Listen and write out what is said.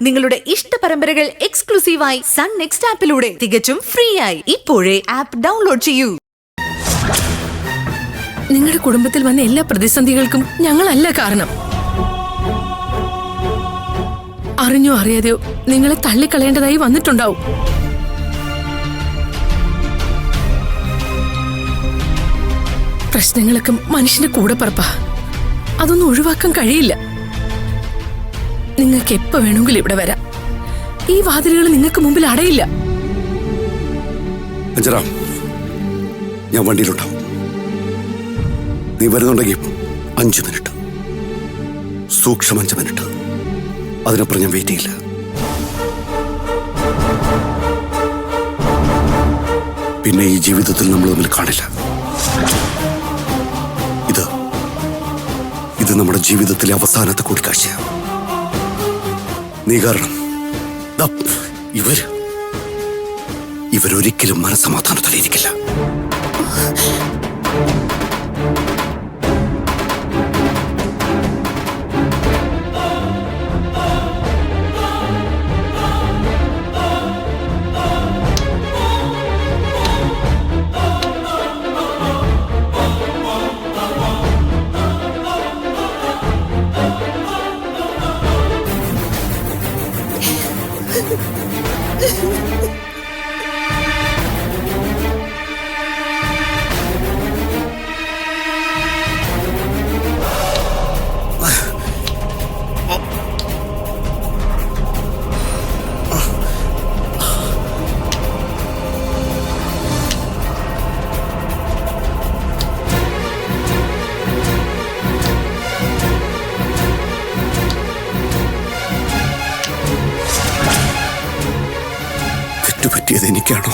നിങ്ങളുടെ ഇഷ്ട പരമ്പരകൾ എക്സ്ക്ലൂസീവായി സൺ നെക്സ്റ്റ് ആപ്പിലൂടെ തികച്ചും ഫ്രീ ആയി ഇപ്പോഴേ ആപ്പ് ഡൗൺലോഡ് ചെയ്യൂ. നിങ്ങളുടെ കുടുംബത്തിൽ വന്ന എല്ലാ പ്രതിസന്ധികൾക്കും ഞങ്ങളല്ല കാരണം. അറിഞ്ഞോ അറിയാതെയോ നിങ്ങളെ തള്ളിക്കളയേണ്ടതായി വന്നിട്ടുണ്ടാവും. പ്രശ്നങ്ങളൊക്കെ മനുഷ്യന്റെ കൂടെ പറപ്പാ. അതൊന്നും ഒഴിവാക്കാൻ കഴിയില്ല. നിങ്ങൾക്ക് എപ്പോ വേണമെങ്കിലും ഇവിടെ വരാം. ഈ വാതിലുകൾ നിങ്ങൾക്ക് മുമ്പിൽ അടയില്ല. ഞാൻ വണ്ടിയിലുണ്ടാവും. നീ വരുന്നുണ്ടെങ്കിൽ 5 മിനിറ്റ്, സൂക്ഷ്മം 5 മിനിറ്റ്. അതിനപ്പുറം ഞാൻ വെയിറ്റ് ചെയ്യില്ല. പിന്നെ ഈ ജീവിതത്തിൽ നമ്മൾ തമ്മിൽ കാണില്ല. ഇത് നമ്മുടെ ജീവിതത്തിലെ അവസാനത്തെ കൂടിക്കാഴ്ചയാണ്. നീ കാരണം ഇവരൊരിക്കലും മനസ്സമാധാനത്തിലിരിക്കില്ല. തെറ്റുപറ്റിയത് എനിക്കാണോ?